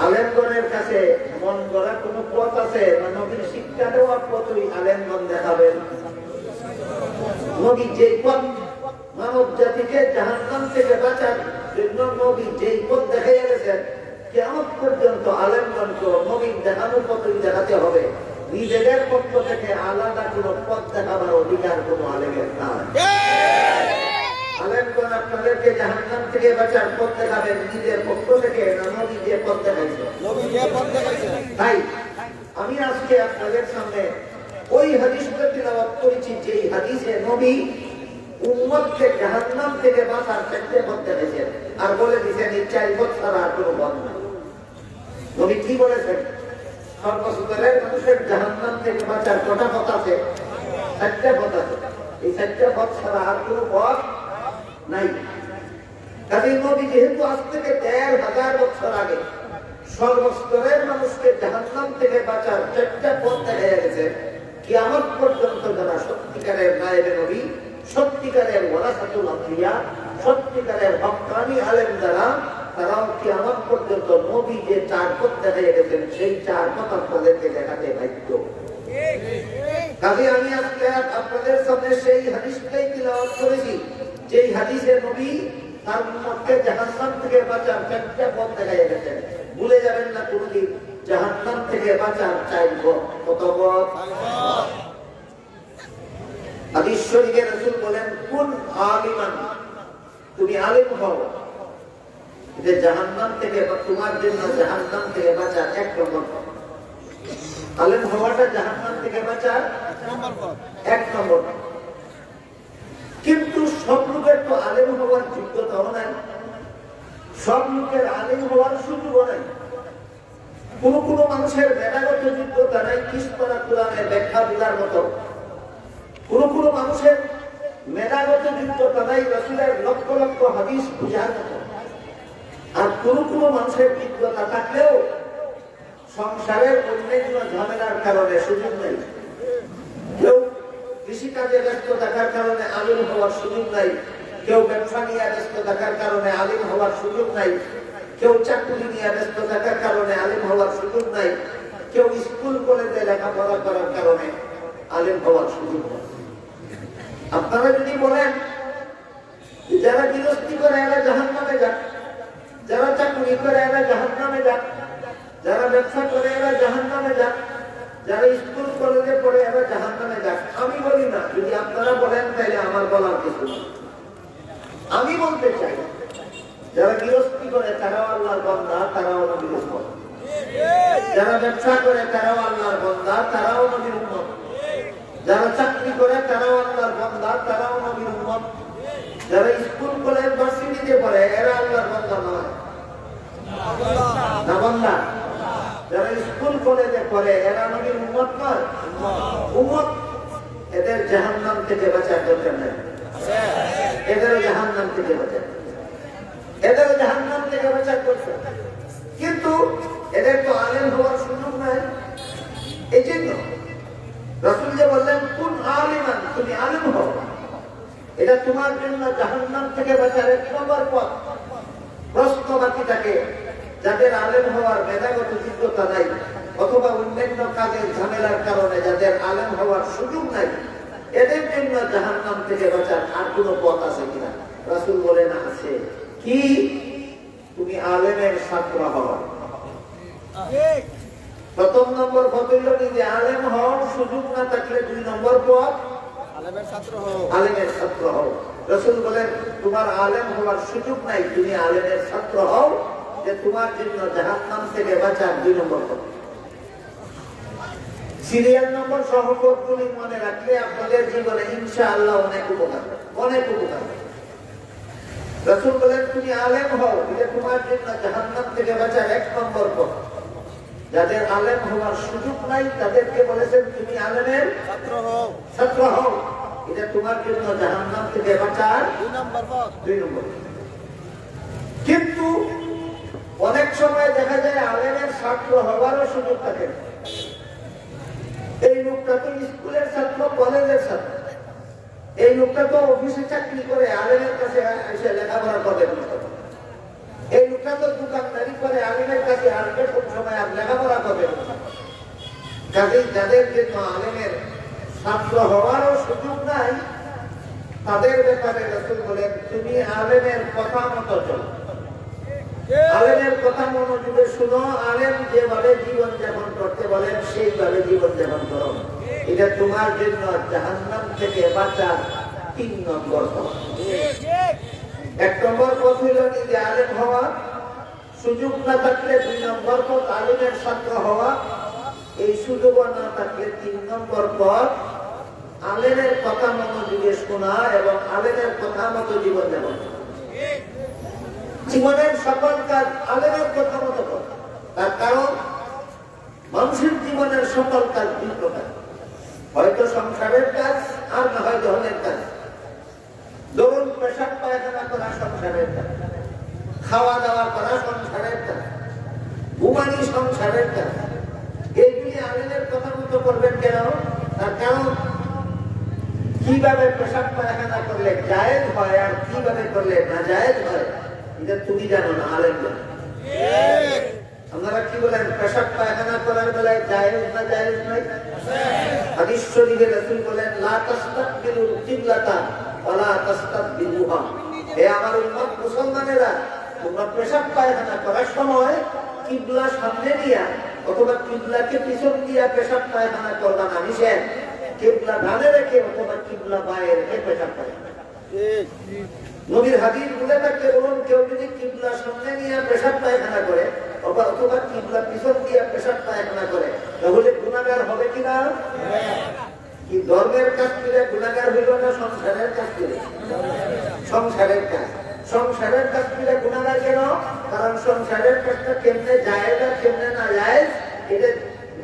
[SPEAKER 1] আলেমগণের কাছে মন গড়া কোন পথ আছে না? নবীর শিক্ষা দেওয়া পথই আলেমগণ দেখাবেন। নবী যে পথ মানব জাতিকে জাহান্নাম থেকে বাঁচার জন্য নবী যেই পথ দেখাইয়া গেছেন, কিয়ামত পর্যন্ত আলেমগণকে নবীর দেখানো পথই দেখাতে হবে। নিজেদের পক্ষ থেকে আলাদা কোন পথ দেখাবার অধিকার কোন আলেমের নাই। আলেমগণ আপনাদেরকে জাহান্নাম থেকে বাঁচার পথ দেখাবেন নিজের পক্ষ থেকে, না নবী যে পথ দেখাইছে? তাই আমি আজকে আপনাদের সামনে ওই হাদিসটা তিলাওয়াত করেছি, যেই হাদিসে নবী উম্মতকে জাহান্নাম থেকে বাঁচার চারটে পথ দেখাইছেন, আর বলে দিয়েছেন এই 4 পথ ছাড়া আর কোনো পথ নাই। নবী কি বলেছেন? সর্বস্তরের মানুষের জাহান্নাম থেকে বাঁচার কটা পথ আছে? 4টে পথ আছে। এই 4টে পথ ছাড়া আর কোনো পথ নাই। কাজে নবী যেহেতু আজ থেকে 1500 বছর আগে সর্বস্তরের মানুষকে জাহান্নাম থেকে বাঁচার 4টে পথ দেখাইয়া গেছে, কিয়ামত পর্যন্ত যারা সত্যিকারের নায়েবে নবী, সত্যিকারের ওয়ারাসাতুল আম্বিয়া, সত্যিকারের হক্কানি আলেম যারা, তারাও কিয়ামত পর্যন্ত নবী যে 4 পথ দেখাইয়া গেছেন সেই 4 পথ আপনাদেরকে দেখাতে বাধ্য। কাজে আমি আজকে আপনাদের সামনে সেই হাদিসটাই তিলাওয়াত করেছি, যেই হাদিসে নবী তার উম্মতকে জাহান্নাম থেকে বাঁচার 4টে পথ দেখাইয়া গেছেন। ভুলে যাবেন না কোনদিন, জাহান্নাম থেকে বাঁচার 4 পথ। কত পথ? হাদিস শরীফে রাসূল বলেন, কুন আলিমান, তুমি আলেম হও। এটা জাহান্নাম থেকে বা তোমার জন্য জাহান্নাম থেকে বাঁচার 1 নম্বর পথ। আলেম হওয়াটা জাহান্নাম থেকে বাঁচার 1 নম্বর। কিন্তু সব লোকের তো আলেম হওয়ার যোগ্যতাও নাই, সব লোকের আলেম হওয়ার সুযোগও নাই। কোন কোন মানুষের মেধাগত যোগ্যতা নাই কিসপারা কোরআনের ব্যাখ্যা দিলার মতো, কোন কোন মানুষের মেধাগত যোগ্যতা নাই রাসূলের লক্ষ লক্ষ হাদিস বুঝার মতো। আর কোনো মানুষের বিজ্ঞতা থাকলেও সংসারের অন্যান্য ঝামেলার কারণে সুযোগ নেই। কেউ কৃষিকাজে ব্যস্ত থাকার কারণে আলিম হওয়ার সুযোগ নাই, কেউ ব্যবসা নিয়ে ব্যস্ত থাকার কারণে আলিম হওয়ার সুযোগ নাই, কেউ চাকরি নিয়ে ব্যস্ত থাকার কারণে আলিম হওয়ার সুযোগ নাই, কেউ স্কুল কলেজে লেখাপড়া করার কারণে আলিম হওয়ার সুযোগ নাই। আপনারা যদি বলেন যারা গৃহস্থী করে এরা জাহান্নামে যাক, যারা চাকরি করে এরা জাহান্নামে যাক, যারা ব্যবসা করে এরা জাহান্নামে যাক, যারা স্কুল কলেজে পড়ে এরা জাহান্নামে যাক, আমি বলি না। যদি আপনারা বলেন তাহলে আমার বলার কিছু না। আমি বলতে চাই যারা গৃহস্থী করে তারাও আল্লাহর বান্দা, তারাও নবীর উম্মত। যারা ব্যবসা করে তারাও আল্লাহর বান্দা, তারাও নবীর উম্মত। যারা চাকরি করে তারাও আল্লাহর বান্দা, তারাও নবীর উম্মত। যারা স্কুল কলেজ ভার্সিটিতে পড়ে এরা আল্লাহর বান্দা নয়, না বান্দা। যারা স্কুল কলেজে পড়ে এরা নবীর উম্মত নয়, উম্মত। এদের জাহান্নাম থেকে বাঁচার দরকার নেই, এদের জাহান্নাম থেকে বাঁচার, এদের জাহান্নাম থেকে বাঁচার করছে। কিন্তু এদের তো আলেম হওয়ার সুযোগ নাই। এই জন্য রাসূল যে বললেন কুন আলিমান, তুমি আলেম হও, এটা তোমার জন্য জাহান্নাম থেকে বাঁচার এক নম্বর পথ। প্রশ্ন বাকি থাকে যাদের আলেম হওয়ার মেধাগত যোগ্যতা নাই অথবা অন্যান্য কাজের ঝামেলার কারণে যাদের আলেম হওয়ার সুযোগ নাই, এদের জন্য জাহান্নাম থেকে বাঁচার আর কোনো পথ আছে কিনা? রাসূল বলেন আছে। কি? তুমি আলেমের ছাত্র হও। প্রথম নম্বর পথ হইল যে আলেম হওয়ার সুযোগ না থাকলে 2 নম্বর পথ আলেমের ছাত্র হও, আলেমের ছাত্র হও। রাসূল বলেন তোমার আলেম হওয়ার সুযোগ নাই, তুমি আলেমের ছাত্র হও, যে তোমার জন্য জাহান্নাম থেকে বাঁচার 2 নম্বর পথ। সিরিয়াল নম্বর সহকর্মী মনে রাখলে আপনাদের জীবনে ইনশাআল্লাহ অনেক উপকার, অনেক উপকার। রাসূল বলেন তুমি আলেম হও, এটা তোমার জন্য জাহান্নাম থেকে বাঁচার 1 নম্বর পথ। যাদের আলেম হওয়ার সুযোগ নাই তাদেরকে বলেছেন তুমি আলেমের ছাত্র হও, ছাত্র হও, এটা তোমার জন্য জাহান্নাম থেকে বাঁচার 2 নম্বর পথ, 2 নম্বর। কিন্তু অনেক সময় দেখা যায় আলেমের ছাত্র হওয়ারও সুযোগ থাকে। এই লোকটা তো স্কুলের ছাত্র, কলেজের ছাত্র, এই লোকটা তো অফিসে চাকরি করে, আলেমের কাছে এসে লেখাপড়া করবে। এই লোকটা তো দোকানদারি করে, আলেমের কাছে আসবে কোন সময় আর লেখাপড়া করবে। কাজেই যাদের জন্য আলেমের ছাত্র হওয়ারও সুযোগ নাই তাদের ব্যাপারে রাসূল বলেন তুমি আলেমের কথা মতো চলো, আলেমের কথা মনোযোগে শুনো, আলেম যেভাবে জীবন যাপন করতে বলেন সেইভাবে জীবন যাপন করো। এটা তোমার জন্য জাহান্নাম থেকে বাঁচার 3 নম্বর পথ। 1 নম্বর পথ হইল নিজে আলেম হওয়া, সুযোগ না থাকলে 2 নম্বর পথ আলেমের ছাত্র হওয়া, এই সুযোগ না থাকলে 3 নম্বর পথ আলেমের কথা মনোযোগে শোনা এবং আলেমের কথা মতো জীবন যাপন করা। জীবনের সকল কাজ আলেমের কথা মতো করা। তার কারণ মানুষের জীবনের সকল কাজ 2 প্রকার, হয়তো সংসারের কাজ আর না হয় ধনের কাজ। ধরুন পেশাব পায়খানা করা সংসারের কাজ, খাওয়া দাওয়া করা সংসারের কাজ, ঘুমানি সংসারের কাজ। এইগুলি আলেমের কথা মতো করবেন কেন? তার কারণ কিভাবে পেশাব পায়খানা করলে জায়েজ হয় আর কিভাবে করলে না জায়েজ হয় এটা তুমি জানো না, আলেম জানো। আপনারা কি বলেন পেশাব পায়খানা করার বেলায় জায়েজ না জায়েজ নয়? হাদিস শরীফে রাসূল বলেন লা তাস্তাকবিলুল কিবলাতা ওয়ালা তাস্তাকবিলুহা। হে আমার উম্মত মুসলমানেরা, তোমরা পেশাব পায়খানা করার সময় কিবলা সামনে নিয়া অথবা কিবলাকে পিছন দিয়া পেশাব পায়খানা করবা না, নিষেধ। কিবলা ডানে রেখে অথবা কিবলা বাঁয়ে রেখে পেশাব পায়খানা। নবীর হাদিস বলে থাকতে বলুন কেউ যদি কিবলা সামনে নিয়ে পেশাব পায়খানা করে অথবা কিবলা পিছন দিয়ে পেশাব পায়খানা করে তাহলে গুনাহগার হবে কিনা? কি ধর্মের কাজ করে গুনাহগার হইল না সংসারের কাজ করে? সংসারের কাজ, সংসারের কাজ করে গুনাহগার কেন? কারণ সংসারের কাজটা কেমনে জায়েজ আর কেমনে না জায়েজ এটা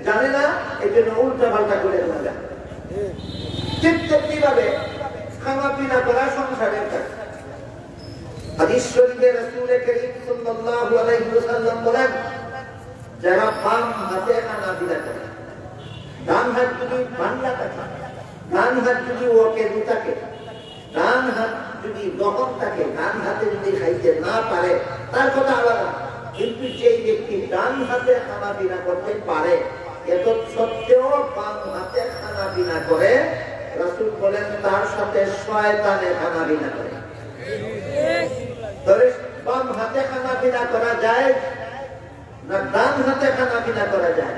[SPEAKER 1] জানে না, এই জন্য উল্টা পাল্টা করে গুনাহগার। ঠিক তেমনি ভাবে খাওয়া পিনা করা সংসারের কাজ, হাদিস শরীফে রাসূল করিম সাল্লাল্লাহু আলাইহি ওয়াসাল্লাম বলেন, যারা বাম হাতে হানাফিলা করে, ডান হাত যদি বাংলা থাকে, ডান হাত যদি ওকে থাকে, ডান হাত যদি দহন থাকে, ডান হাতে যদি খাইতে না পারে তার কথা আলাদা। কিন্তু যেই ব্যক্তি ডান হাতে খানা পিনা করতে পারে, এত সত্ত্বেও বাম হাতে খানা পিনা করে, রাসূল বলেন তার সাথে শয়তানে খানা পিনা করে। তাহলে বাম হাতে খানা পিনা করা যায় না ডান হাতে খানা পিনা করা যায়?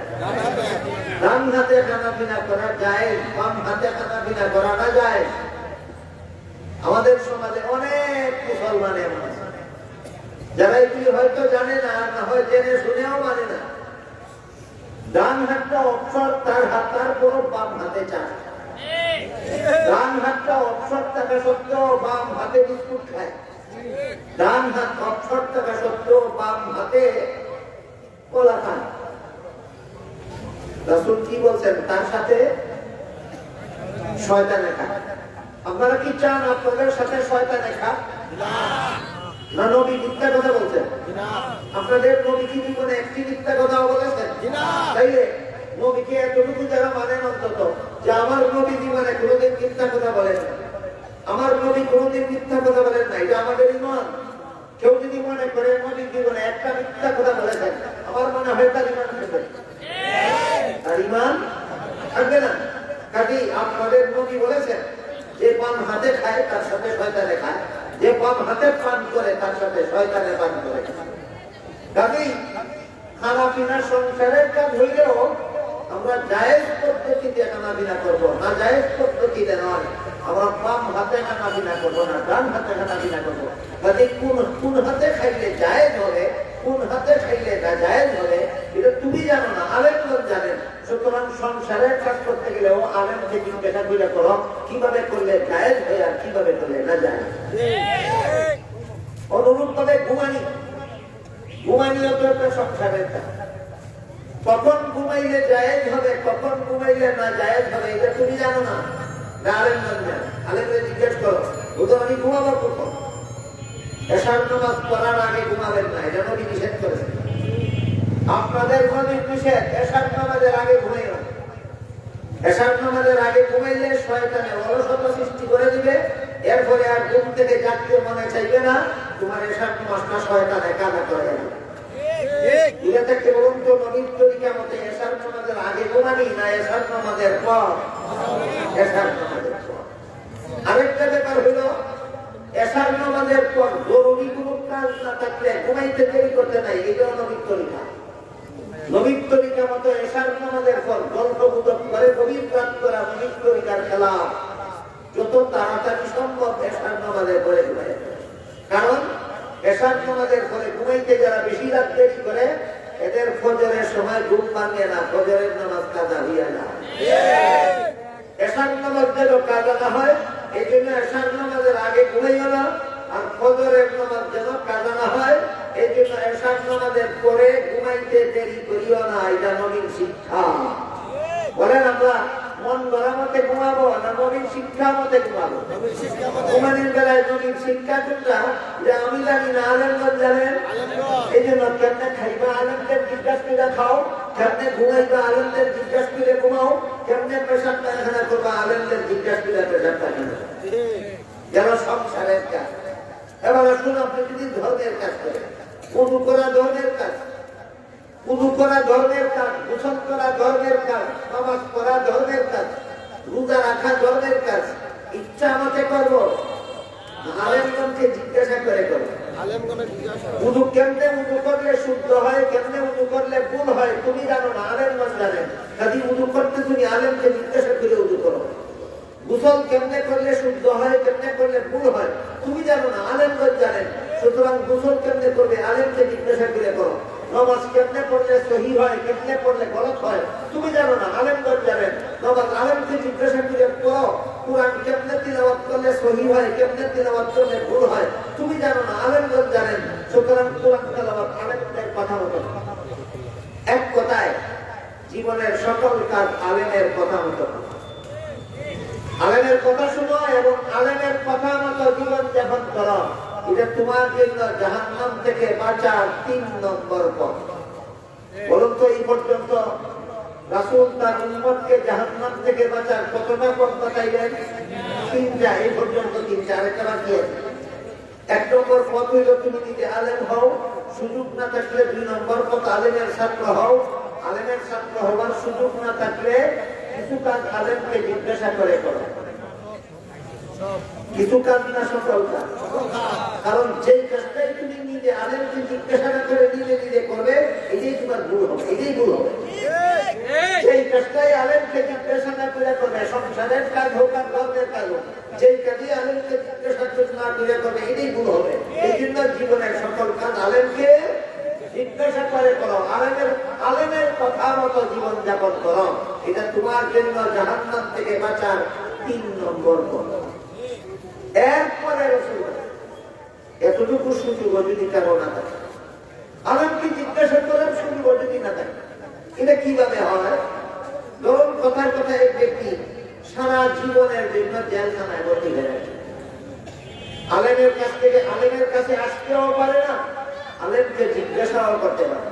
[SPEAKER 1] ডান হাতে খানা পিনা করা যায়, বাম হাতে খানা পিনা করা না যায়। আমাদের সমাজে অনেক মুসলমান এমন আছে যারা এগুলি হয়তো জানে না, না হয় জেনে শুনেও মানে না। ডান হাতটা অবসর, তার হাত তার কোনো বাম হাতে চায়। ডান হাতটা অবসর থাকা সত্ত্বেও বাম হাতে বিস্কুট খায়। ডান হাত অবসর থাকা সত্ত্বেও বাম হাতে কলা খান। রাসূল কি বলছেন? তার সাথে শয়তানে খায়। আপনারা কি চান আপনাদের সাথে শয়তানে খায়? না নবী মিথ্যা কথা বলছেন? আপনাদের নবী কি জীবনে একটি মিথ্যা কথাও বলেছেন? তাইলে নবীকে এতটুকু যারা মানেন অন্তত, যে আমার নবী জীবনে কোনোদিন মিথ্যা কথা বলেন, আমার নবী কোনোদিন মিথ্যা কথা বলেন না, এটা আমাদের ঈমান। কেউ যদি মনে করে নবী জীবনে একটা মিথ্যা কথা বলেছেন, আমার মনে হয় তার ঈমান থাকবে, তার ঈমান থাকবে না। কাজেই আপনাদের নবী বলেছেন যে বাম হাতে খায় তার সাথে শয়তানে খায়, যে বাম হাতে পান করে তার সাথে শয়তানে পান করে। কাজেই খানা পিনা সংসারের কাজ হইলেও আমরা জায়েজ পদ্ধতিতে খানা পিনা করবো, না জায়েজ পদ্ধতিতে নয়। আমরা বাম হাতে খানা পিনা করবো না, ডান হাতে খানা পিনা করবো। কাজেই কোন হাতে খাইলে জায়েজ হবে, কোন হাতে খাইলে জায়েজ হবে, এটা তুমি জানো না, আলেমগণ জানেন। সুতরাং সংসারের কাজ করতে গেলেও আলেমকে জিজ্ঞাসা করে করো কিভাবে করলে জায়েজ হয় আর কিভাবে করলে না জায়েজ। অনুরূপ ভাবে ঘুমানিও তো একটা সংসারের কাজ। কখন ঘুমাইলে জায়েজ হবে, কখন ঘুমাইলে না জায়েজ হবে, এটা তুমি জানো না, আলেমগণ জানে। আলেমকে জিজ্ঞেস করো, হুজুর আমি ঘুমাবো কখন? এশার নামাজ পড়ার আগে ঘুমাবেন না, এটা নবী নিষেধ করেছেন। আপনাদের নবীর নিষেধ, এশার নামাজের আগে ঘুমাইও না। এশার নামাজের আগে ঘুমাইলে শয়তানে অলসতা সৃষ্টি করে দিবে, এরপরে আর ঘুম থেকে জাগতে মনে চাইবে না, তোমার এশার নামাজটা শয়তানে কাজা করে যাবে। এটা থেকে বলুন তো, নবীর তরিকা মতে এশার নামাজের আগে ঘুমানি না এশার নামাজের পর? এশার নামাজের পর। আরেকটা ব্যাপার হলো, এশার নামাজের পর জরুরি কোনো কাজ না থাকলে ঘুমাইতে দেরি করতে নাই, এটাও নবীর তরিকা। নবীর তরিকা মতো এশার নামাজের পর গল্পগুজব করে গভীর রাত করা নবীর তরিকার খেলাফ। যত তাড়াতাড়ি সম্ভব এশার নামাজের পরে ঘুমাই। কারণ এশার নামাজের পরে ঘুমাইতে যারা বেশি রাত দেরি করে, এদের ফজরের সময় ঘুম ভাঙে না, ফজরের নামাজ কাজা হইয়া যায়। এশার নামাজ যেন কাজা না হয়, এই জন্য এশার নামাজের আগে ঘুমাইও না, আর ফজরের নামাজ যেন কাজা না হয়, এই জন্য এশার নামাজের পরে ঘুমাইতে দেরি করিও না, এটা নবীর শিক্ষা। বলেন আমরা মন গড়া মতে ঘুমাবো না নবীর শিক্ষা মতে ঘুমাবো? ঘুমানোর বেলায় নবীর শিক্ষা কোনটা যে আমি জানি না, আলেমগণ জানেন। এই জন্য কেমনে খাইবা আলেমদের জিজ্ঞাসা করে খাও, কেমনে ঘুমাইবা আলেমদের জিজ্ঞাসা করে ঘুমাও, কেমনে পেশাব পায়খানা করবা আলেমদের জিজ্ঞাসা করে পেশাব পায়খানা। যারা সংসারের কাজ। এবার আসুন, আপনি যদি ধর্মের কাজ করেন, উযু করা ধর্মের কাজ, উযু করা ধর্মের কাজ, গোসল করা ধর্মের কাজ, নামাজ পড়া ধর্মের কাজ, রোজা রাখা ধর্মের কাজ। ইচ্ছা মতে করবো, আলেমগণকে জিজ্ঞাসা করে করবো। উযু কেমনে উযু করলে শুদ্ধ হয়, কেমনে উযু করলে ভুল হয়, তুমি জানো না, আলেমগণ জানেন। কাজে উযু করতে তুমি আলেমকে জিজ্ঞাসা করে উযু করো। গোসল কেমনে করলে শুদ্ধ হয়, কেমনে করলে ভুল হয়, তুমি জানো না, আলেমগণ জানেন। সুতরাং গোসল কেমনে করবে আলেমকে জিজ্ঞাসা করে করো। নামাজ কেমনে পড়লে সহি হয়, কেমনে পড়লে গলত হয়, তুমি জানো না, আলেমগণ জানেন। নামাজ আলেমকে জিজ্ঞাসা করে পড়ো। কোরআন কেমনে তিলাওয়াত করলে সহি হয়, কেমনে তিলাওয়াত করলে ভুল হয়, তুমি জানো না, আলেমগণ জানেন। সুতরাং কোরআন তিলাওয়াত আলেমদের কথা মতো। এক কথায় জীবনের সকল কাজ আলেমের কথা মতো। আলেমের কথা শুনো এবং আলেমের কথা মতো জীবন যাপন করো, এটা তোমার জন্য জাহান্নাম থেকে বাঁচার 3 নম্বর পথ। বলুন তো এই পর্যন্ত রাসূল তার উম্মতকে জাহান্নাম থেকে বাঁচার কতটা পথ বাতাইলেন? 3টা। এই পর্যন্ত 3টা, আরেকটা বাকি আছে। 1 নম্বর পথ হইল তুমি নিজে আলেম হও, সুযোগ না থাকলে 2 নম্বর পথ আলেমের ছাত্র হও। আলেমের ছাত্র হওয়ার সুযোগ না থাকলে কিছু কাজ আলেমকে জিজ্ঞাসা করে করো। কিছু কাজ না সকল কাজ। কারণ যেই কাজটাই তুমি নিজে আলেমকে জিজ্ঞাসা না করে নিজে নিজে করবে, এটাই তোমার ভুল হবে, এটাই ভুল হবে। যেই কাজটাই আলেমকে জিজ্ঞাসা না করে করবে, সংসারের কাজ হোক আর ধর্মের কাজ হোক, যেই কাজই আলেমকে জিজ্ঞাসা না করে করবে, এটাই ভুল হবে। এই জন্য জীবনের সকল কাজ আলেমকে জিজ্ঞাসা করে করো, আলেমের কথা মতো জীবন যাপন করো। এটা তোমার জন্য জাহান্নাম থেকে বাঁচার 3 নম্বর পথ। এরপরে রাসূল এতটুকু সুযোগ যদি কারো না থাকে, আলেমকে জিজ্ঞাসা করার সুযোগ যদি না থাকে, এটা কিভাবে হয়? ধরুন কথার কথা এক ব্যক্তি সারা জীবনের জন্য জেলখানায় ভর্তি হয়ে গেছে। আলেমের কাছে আসতেও পারে না, আলেমকে জিজ্ঞাসাও করতে পারে।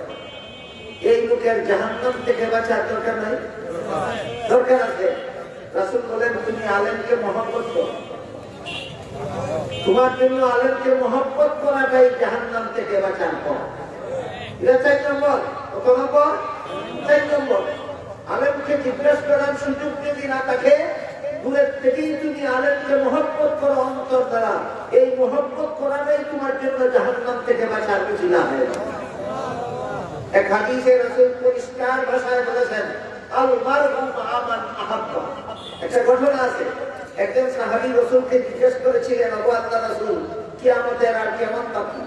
[SPEAKER 1] এই লোকের জাহান্নাম থেকে বাঁচার দরকার নাই? দরকার আছে। রাসূল বলেন তুমি আলেমকে মহব্বত করো, তোমার জন্য আলেমকে মহব্বত করাটাই জাহান্নাম থেকে বাঁচার পথ। এটা 4 নম্বর। কত নম্বর? 4 নম্বর। আলেমকে জিজ্ঞাসা করার সুযোগ যদি না থাকে, দূরের থেকেই তুমি আলেমকে মহব্বত করো অন্তর দ্বারা, এই মহব্বত করাটাই তোমার জন্য জাহান্নাম থেকে বাঁচার উসিলা হয়ে যাবে। এক হাদিসে রাসূল পরিষ্কার ভাষায় বলেছেন, আল মারউ মা মান আহাব্বা। একটা ঘটনা আছে, একজন সাহাবী রাসূলকে জিজ্ঞেস করেছিলেন, ওগো আল্লাহর রাসূল, কিয়ামতের আর কেমন বাকি?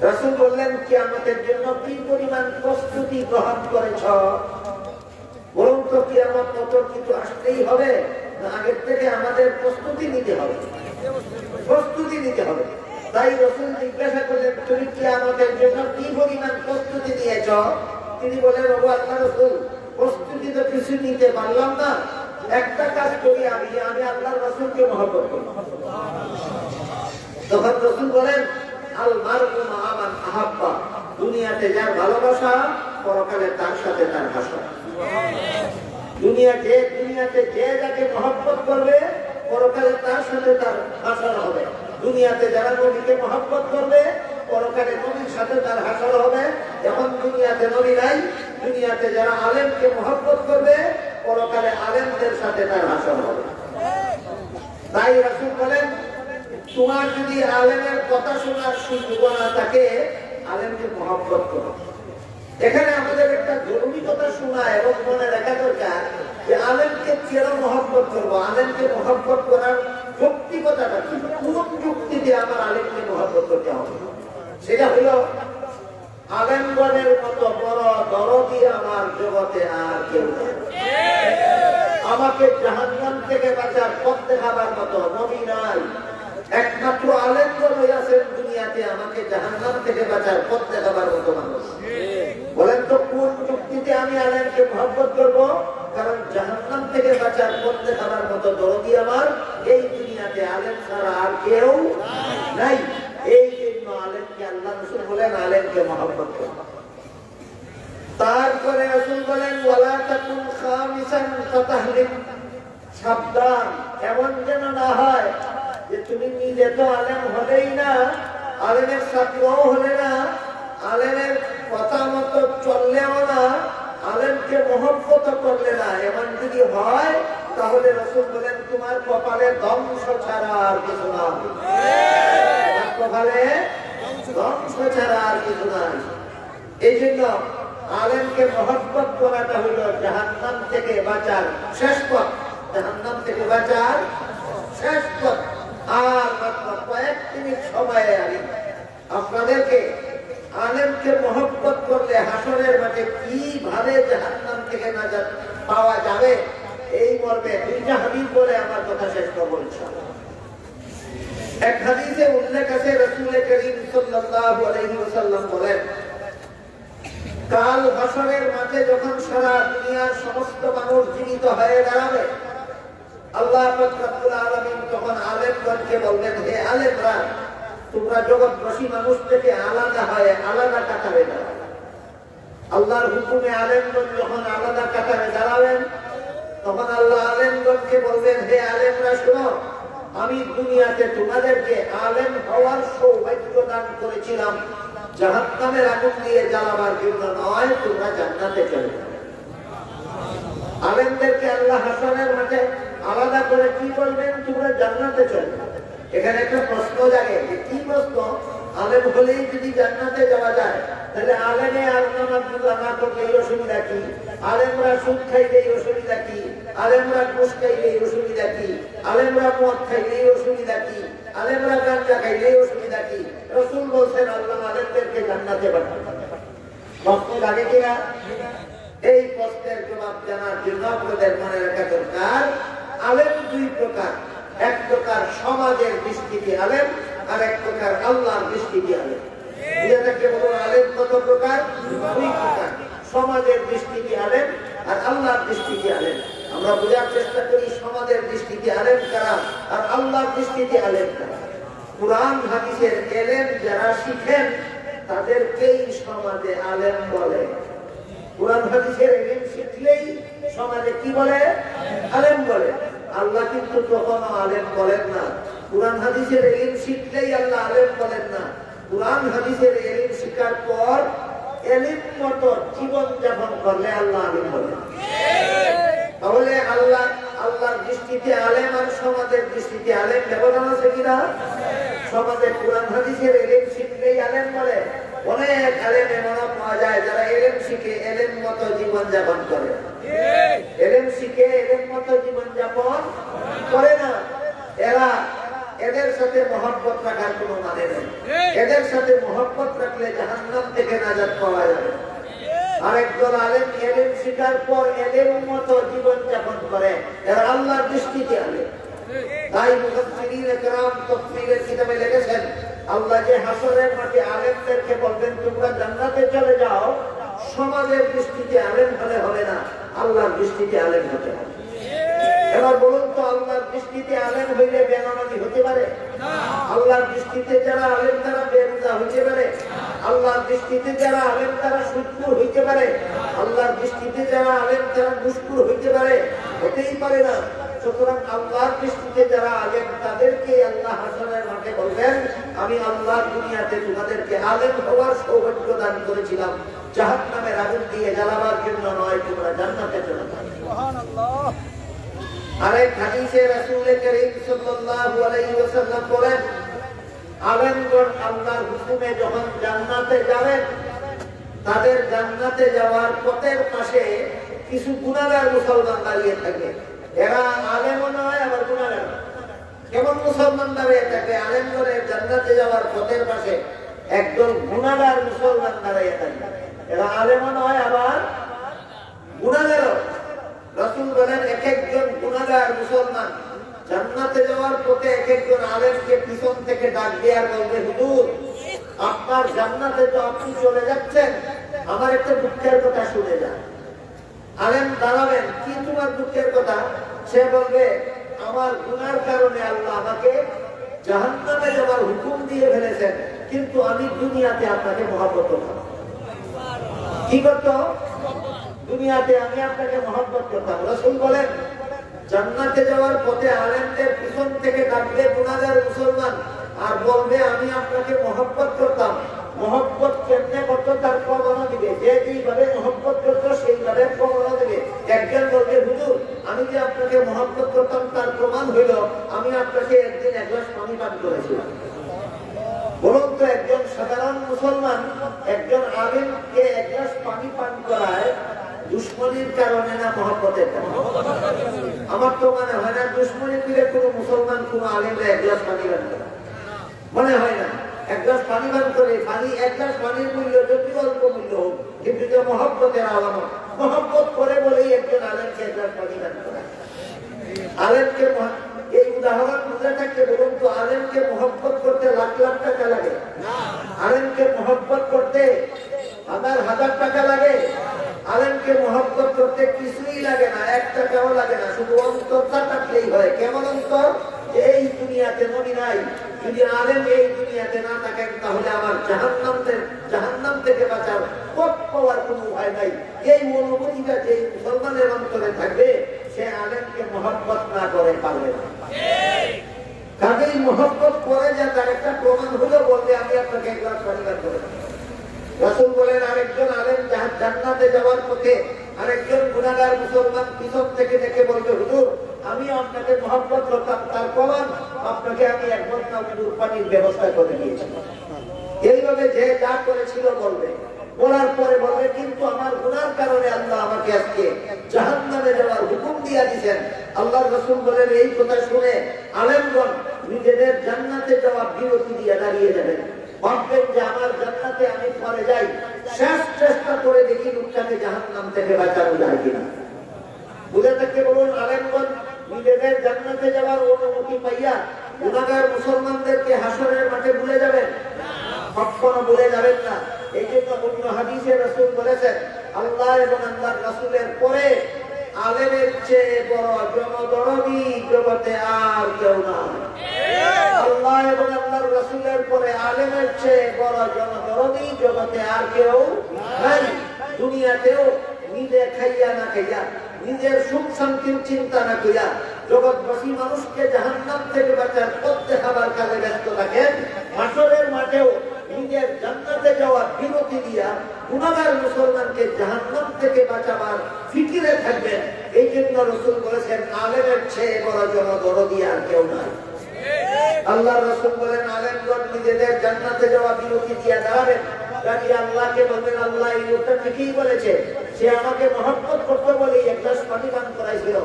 [SPEAKER 1] রাসূল বললেন, কিয়ামতের জন্য কি পরিমাণ প্রস্তুতি গ্রহণ করেছ? বলুন তো কিয়ামত কত কিছু আসতেই হবে না আগের থেকে আমাদের প্রস্তুতি নিতে হবে? প্রস্তুতি নিতে হবে। তাই রাসূল জিজ্ঞাসা করলেন, তুমি কিয়ামতের জন্য কি পরিমাণ প্রস্তুতি নিয়েছ? তিনি বলেন, ওগো আল্লাহর রাসূল, প্রস্তুতি তো কিছু নিতে পারলাম না, একটা কাজ করি, আমি আল্লাহর রাসূলকে মহব্বত করি। তখন রাসূল বলেন, আল মারউ মা মান আহাব্বা। দুনিয়াতে যার ভালোবাসা, পরকালে তার সাথে তার ভাষা। দুনিয়াতে যে যাকে মহব্বত করবে, পরকালে তার সাথে তার হাসর হবে। দুনিয়াতে যারা নবীকে মহব্বত করবে, পরকালে নবীর সাথে তার হাসর হবে। এখন দুনিয়াতে নবী নাই, দুনিয়াতে যারা আলেমকে মহব্বত করবে, পরকালে আলেমদের সাথে তার হাসর হবে। তাই রাসূল বলেন, তোমার যদি আলেমের কথা শোনার সুযোগ না থাকে, আলেমকে মহব্বত করো। এখানে আমাদের একটা জরুরি কথা শোনা এবং মনে রাখা দরকার যে আলেমকে কেন মহব্বত করবো, আলেমকে মহব্বত করার যৌক্তিকতাটা কি, কোন যুক্তিতে আমার আলেমকে মহব্বত করতে হবে? সেটা হলো, আলেমগণের মতো বড় দরদি আমার জগতে আর কেউ নেই। আমাকে জাহান্নাম থেকে বাঁচার পথ দেখাবার মতো নবী নাই, একমাত্র আলেমগণ আছেন দুনিয়াতে আমাকে জাহান্নাম থেকে বাঁচার পথ দেখাবার মতো মানুষ। বলেন তো কোন যুক্তিতে আমি আলেমকে মহব্বত করব? কারণ জাহান্নাম থেকে বাঁচার পথ দেখাবার মতো দরদি আমার এই দুনিয়াতে আলেম ছাড়া আর কেউ নাই। এই জন্য আলেমকে আল্লাহ রাসূল বলেন, আলেমকে মহব্বত করব। তারপরে রাসূল বলেন, ওয়ালা তাকুন খামিসান ফাতাহলিক। সাবধান, এমন যেন না হয় যে তুমি নিজে তো আলেম হলেই না, আলেমের ছাত্রও হলে না, আলেমের কথা মতো চললেও না, আলেমকে মহব্বত করলে না। এমন যদি হয়, তাহলে রাসূল বলেন তোমার কপালে ধ্বংস ছাড়া আর কিছু না। কপালে ধ্বংস ছাড়া আর কিছু নাই। এই জন্য আলেমকে মহব্বত করাটা হলো জাহান্নাম থেকে বাঁচার শেষ পথ। জাহান্নাম থেকে বাঁচার শেষ পথ। আর মাত্র কয়েক মিনিট সময়ে আমি আপনাদেরকে আলেমকে মহব্বত করলে হাসরের মাঠে কিভাবে জাহান্নাম থেকে নাজাত পাওয়া যাবে, এই মর্মে 2টা হাদিস বলে আমার কথা শেষ করব ইনশাআল্লাহ। এক হাদিসে উল্লেখ আছে, রাসূল করিম সাল্লাল্লাহু আলাইহি ওয়াসাল্লাম বলেন, কাল হাসরের মাঠে যখন সারা দুনিয়ার সমস্ত মানুষ জীবিত হয়ে দাঁড়াবে, আল্লাহ পাক রব্বুল আলামিন তখন আলেমগণকে বলবেন, হে আলেমরা, তোমরা জগৎবাসী মানুষ থেকে আলাদা হয়ে আলাদা কাতারে দাঁড়াবে। আল্লাহর হুকুমে আলেমগণ যখন আলাদা কাতারে দাঁড়াবেন, তখন আল্লাহ আলেমগণকে বলবেন, হে আলেমরা শোনো, আমি দুনিয়াতে তোমাদেরকে আলেম হওয়ার সৌভাগ্য দান করেছিলাম জাহান্নামের আগুন দিয়ে জ্বালাবার জন্য নয়, তোমরা জান্নাতে চলে যাবে। আলেমদেরকে আল্লাহ হাসরের মাঠে আলাদা করে কি বলবেন? তোমরা জান্নাতে চলে যাবে। এখানে একটা প্রশ্ন জাগে, কি প্রশ্ন? আলেম হলেই যদি জান্নাতে যাওয়া যায়, তাহলে আলেমে আর নামাজ না করলে এই অসুবিধা কি? আলেমরা সুদ খাইলে এই অসুবিধা কি? আলেমরা ঘুষ খাইলে এই অসুবিধা কি? আলেমরা মদ খাইলে এই অসুবিধা কি? আলেমরা গাঁজা খাইলে এই অসুবিধা কি? রাসূল বলছেন আল্লাহ আলেমদেরকে জান্নাতে পাঠাবেন। প্রশ্ন লাগে কিনা? এই প্রশ্নের জবাব জানার জন্য আপনাদের মনে রাখা দরকার, আলেম দুই প্রকার। এক প্রকার সমাজের দৃষ্টিতে আলেম, আর এক প্রকার আল্লাহর দৃষ্টিতে আলেম। আলেম কত প্রকার? দুই প্রকার। সমাজের দৃষ্টিতে আলেম আর আল্লাহর দৃষ্টিতে আলেম। আমরা বোঝার চেষ্টা করি সমাজের দৃষ্টিতে আলেম কারা আর আল্লাহর দৃষ্টিতে আলেম কারা। কুরআন হাদিসের এলেম যারা শিখেন তাদেরকেই সমাজে আলেম বলে। কুরআন হাদিসের এলেম শিখলেই সমাজে কি বলে? আলেম বলে। আল্লাহ কিন্তু কখনো আলেম বলেন না। কুরআন হাদিসের এলেম শিখলেই আল্লাহ আলেম বলেন না। কুরআন হাদিসের এলেম শিখার পর এলেম মতো জীবন যাপন করলে আল্লাহ আলেম বলেন। তাহলে আল্লাহর দৃষ্টিতে আলেম আর সমাজের দৃষ্টিতে আলেম ব্যবধান আছে কিনা? সমাজে কুরআন হাদিসের এলেম শিখলেই আলেম বলে। অনেক আলেম এমনও পাওয়া যায় যারা এলেম শিখে এলেম মতো জীবন যাপন করে। এলেম শিখে এলেম মতো জীবন যাপন করে না। এদের সাথে মহব্বত রাখার কোনো মানে নেই। এদের সাথে মহব্বত রাখলে জাহান্নাম থেকে নাজাত পাওয়া যাবে। আরেকজন আলেম এলেম শিখার পর এলেম মতো জীবন যাপন করে, এরা আল্লাহর দৃষ্টিতে আলেম। তাই মুফাসসিরিন کرام তাফসীরের কিতাবে লিখেছেন, আল্লাহ যে হাসরের মাঠে আলেমদেরকে বলবেন তোমরা জান্নাতে চলে যাও, সমাজের দৃষ্টিতে আলেম হলে হবে না, আল্লাহর দৃষ্টিতে আলেম হতে হবে। এবার বলুন তো, আল্লাহর দৃষ্টিতে আলেম হইলে বেনামাজি হতে পারে? আল্লাহর দৃষ্টিতে যারা আলেম তারা বেরোজা হইতে পারে? আল্লাহর দৃষ্টিতে যারা আলেম তারা সুদখোর হইতে পারে? আল্লাহর দৃষ্টিতে যারা আলেম তারা ঘুষখোর হইতে পারে? হতেই পারে না। সুতরাং আল্লাহর দৃষ্টিতে যারা আলেম তাদেরকে আল্লাহ হাসরের মাঠে বলবেন, আমি আল্লাহ দুনিয়াতে তোমাদেরকে আলেম হওয়ার সৌভাগ্য দান করেছিলাম জাহান্নামের আগুন দিয়ে জ্বালাবার জন্য নয়, তোমরা জান্নাতে চলে যাও। সুবহানাল্লাহ। আরেক হাদিসে রাসূল করিম সাল্লাল্লাহু আলাইহি ওয়াসাল্লাম বলেন, আলেমগণ আল্লাহর হুকুমে যখন জান্নাতে যাবেন, তাদের জান্নাতে যাওয়ার পথের পাশে কিছু গুনাহগার মুসলমান দাঁড়িয়ে থাকে। এরা আলেমও নয় আবার গুনাহগার। কেমন মুসলমান দাঁড়িয়ে থাকে? আলেমগণের জান্নাতে যাওয়ার পথের পাশে একদল গুনাহগার মুসলমান দাঁড়িয়ে থাকে। এরা আলেমও নয় আবার গুনাহগারও। রাসূল বলেন, এক একজন গুনাহগার মুসলমান জান্নাতে যাওয়ার পথে এক একজন আলেমকে পিছন থেকে ডাক দিয়ে আর বলবে, হুজুর আপনার জান্নাতে তো আপনি চলে যাচ্ছেন, আমার একটা দুঃখের কথা শুনে যান। আলেম দাঁড়াবেন, কি তোমার দুঃখের কথা? সে বলবে, আমার গুনার কারণে আল্লাহ আমাকে জাহান্নামে যাওয়ার হুকুম দিয়ে ফেলেছেন, কিন্তু আমি দুনিয়াতে আপনাকে মহব্বত করতাম। কি করত? দুনিয়াতে আমি আপনাকে মহব্বত করতাম। রাসূল বলেন, জান্নাতে যাওয়ার পথে আলেমদের পিছন থেকে ডাকবে গুনাহগার মুসলমান আর বলবে, আমি আপনাকে মহব্বত করতাম। মহব্বত কেমনে করতো তার প্রমাণও দিবে। যে যেইভাবে মহব্বত করতো সেইভাবে প্রমাণও দিবে। একজন বলবে, হুজুর আমি যে আপনাকে মহব্বত করতাম তার প্রমাণ হইল আমি আপনাকে একদিন এক গ্লাস পানি পান করেছিলাম। বলুন তো, একজন সাধারণ মুসলমান একজন আলেমকে এক গ্লাস পানি পান করায় দুশ্মনীর কারণে না মহব্বতের কারণে? আমার তো মনে হয় না দুশ্মনী করে কোনো মুসলমান কোনো আলেমরা এক গ্লাস পানি পান করে, মনে হয় না। এক গ্লাস পানি পান করে, এক গ্লাস পানির মূল্য যদি অল্প মূল্য হোক, কিন্তু যে মহব্বতের আলামত, মহব্বত করে বলেই একজন আলেমকে এক গ্লাস পানি পান করে। আলেমকে এই উদাহরণ বুঝে থাকতে বলুন তো, আলেমকে মহব্বত করতে লাখ লাখ টাকা লাগে? আলেমকে মহব্বত করতে হাজার হাজার টাকা লাগে? আলেমকে মহব্বত করতে কিছুই লাগে না, 1 টাকাও লাগে না, শুধু অন্তরটা থাকলেই হয়। কেমন অন্তর? এই দুনিয়াতে নবী নাই, যদি আলেম এই দুনিয়াতে না থাকেন তাহলে আমার জাহান্নাম থেকে বাঁচার পথ পাওয়ার কোনো উপায় নাই। এই অনুভূতিটা যে মুসলমানের অন্তরে থাকবে সে আলেমকে মহব্বত না করে পারবে না। কাজেই মহব্বত করে যা তার একটা প্রমাণ হলো বলতে আমি আপনাকে এক গ্লাস পানি পান করে রাসূল বলেন আরেকজন আলেম জান্নাতে যাওয়ার পথে আরেকজন গুনাহগার মুসলমান পিছন থেকে দেখে বলবে হুজুর আমি আপনাকে মহব্বত করতাম, তার প্রমাণ আপনাকে আমি এক ঘন্টা উজুর পানির ব্যবস্থা করে দিয়েছি। এইভাবে যে যা করেছিল বলবে, বলার পরে বলবে কিন্তু আমার গুনার কারণে আল্লাহ আমাকে আজকে জাহান্নামে যাওয়ার হুকুম দিয়ে দিয়েছেন। আল্লাহর রাসূল বলেন এই কথা শুনে আলেমগণ নিজেদের জান্নাতে যাওয়ার বিরতি দিয়ে দাঁড়িয়ে যাবেন, ভাববেন যে আমার জান্নাতে আমি পরে যাই, শেষ চেষ্টা করে দেখি লোকটাকে জাহান্নাম থেকে বাঁচানো যায় কিনা। বুঝে থাকতে বলুন আলেমগণ নিজেদের জান্নাতে যাওয়ার অনুমতি পাইয়া গুনাহগার মুসলমানদেরকে হাসরের মাঠে ভুলে যাবেন, কখনো ভুলে যাবেন না। এই জন্য অন্য হাদিসে রাসূল বলেছেন আল্লাহ এবং আল্লাহর রাসূলের পরে আলেমের চেয়ে বড় জনদরদী জগতে আর কেউ নাই। আল্লাহ এবং আল্লাহর রাসূলের পরে আলেমের চেয়ে বড় জনদরদী জগতে আর কেউ নাই। দুনিয়াতেও নিজে খাইয়া না খাইয়া নিজের সুখ শান্তির চিন্তা না করিয়া জগৎবাসী মানুষকে জাহান্নাম থেকে বাঁচার পথ দেখাবার কাজে ব্যস্ত থাকেন, হাসরের মাঠেও নিজের জান্নাতে যাওয়ার বিরতি দিয়া গুনাহগার মুসলমানকে জাহান্নাম থেকে বাঁচাবার ফিকিরে থাকবেন। এই জন্য রাসূল বলেছেন আলেমের চেয়ে বড় জনদরদী আর কেউ নাই। আল্লাহর রাসূল বলেন আলেমগণ নিজেদের জান্নাতে যাওয়া বিরতি দিয়া দাঁড়াবেন, দাঁড়িয়ে আল্লাহকে বলবেন আল্লাহ এই লোকটা ঠিকই বলেছে, সে আমাকে মহব্বত করতে বলে এক গ্লাস পানি পান করাইছিল।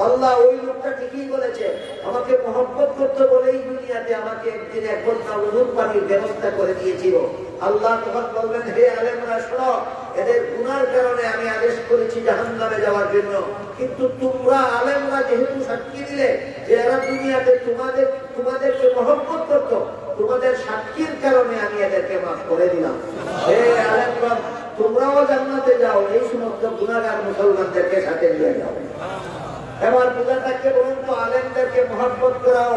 [SPEAKER 1] আল্লাহ ওই লোকটা ঠিকই বলেছে, আমাকে মহব্বত করতে বলেই দুনিয়াতে আমাকে একদিন এক ঘন্টা উজুর পানির ব্যবস্থা করে দিয়েছিল। আল্লাহ তখন বলবেন হে আলেমরা শোনো, এদের গুনার কারণে আমি আদেশ করেছি জাহান্নামে যাওয়ার জন্য, কিন্তু তোমরা আলেমরা যেহেতু সাক্ষী দিলে যে এরা দুনিয়াতে তোমাদেরকে মহব্বত করতো, তোমাদের সাক্ষীর কারণে আমি এদেরকে মাফ করে দিলাম। হে আলেমগণ তোমরাও জান্নাতে যাও, এই সমস্ত গুনাহগার মুসলমানদেরকে সাথে নিয়ে যাও। এবার বুঝা থাকতে বলুন তো আলেমদেরকে মহব্বত করাও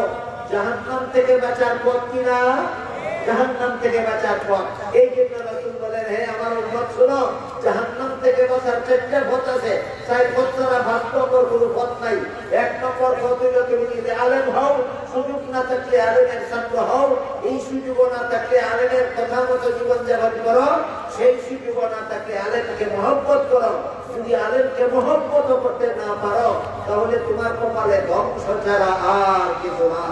[SPEAKER 1] জাহান্নাম থেকে বাঁচার পথ কিনা? জাহান্নাম থেকে বাঁচার পথ। এই জন্য রাসূল বলেন হে আমার উম্মত শোনো, জাহান্নাম থেকে বাঁচার চারটা পথ আছে, চার পথ ছাড়া বাস্তবের কোনো পথ নাই। এক নম্বর পথ হলো তুমি যদি আলেম হও, সুযোগ না থাকলে আলেমের ছাত্র হও, এই সুযোগও না থাকলে আলেমের কথা মতো জীবনযাপন করো, সেই সুযোগও না থাকলে আলেমকে মহব্বত করো। যদি আলেমকে মহব্বত করতে না পারো তাহলে তোমার কপালে ধ্বংস ছাড়া আর কিছু না।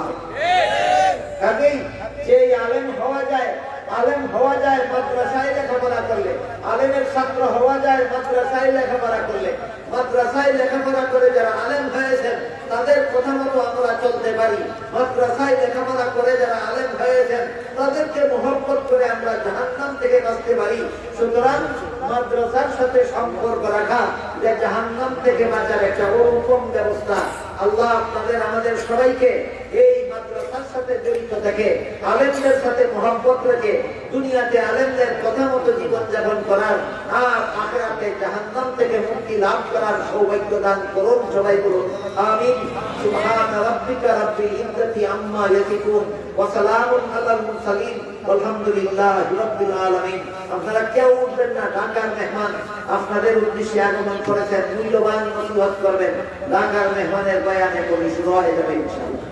[SPEAKER 1] কাজেই যে আলেম হওয়া যায় মাদ্রাসায় লেখাপড়া করলে, আলেমের ছাত্র হওয়া যায় মাদ্রাসায় লেখাপড়া করলে। মাদ্রাসায় লেখাপড়া করে যারা আলেম হয়েছেন তাদের কথা মতো আমরা চলতে পারি। মাদ্রাসায় লেখাপড়া করে যারা আলেম হয়েছেন তাদেরকে মহব্বত করে আমরা জাহান্নাম থেকে বাঁচতে পারি। সুতরাং মাদ্রাসার সাথে সম্পর্ক রাখা যে জাহান্নাম থেকে বাঁচার একটা অনুপম ব্যবস্থা। আল্লাহ আপনাদের আমাদের সবাইকে এই মাদ্রাসার সাথে জড়িত থেকে আলেমদের সাথে মহব্বত রেখে দুনিয়াতে আলেমদের কথা মতো জীবনযাপন করার আর আখিরাতে জাহান্নাম থেকে মুক্তি লাভ করার সৌভাগ্য দান করুন। সবাই বলুন আমিন। সুবহান রাব্বিকা রাব্বিল ইজ্জাতি আম্মা ইয়াসিফুন ওয়া সালামুন আলাল মুরসালিন আলহামদুলিল্লাহি রাব্বিল আলামিন। আপনারা কেউ উঠবেন না, ঢাকার মেহমান আপনাদের উদ্দেশ্যে আগমন করেছেন, মূল্যবান নসিহত করবেন। ঢাকার মেহমানের বয়ানে করে শুরু হয়ে যাবে ইনশাআল্লাহ।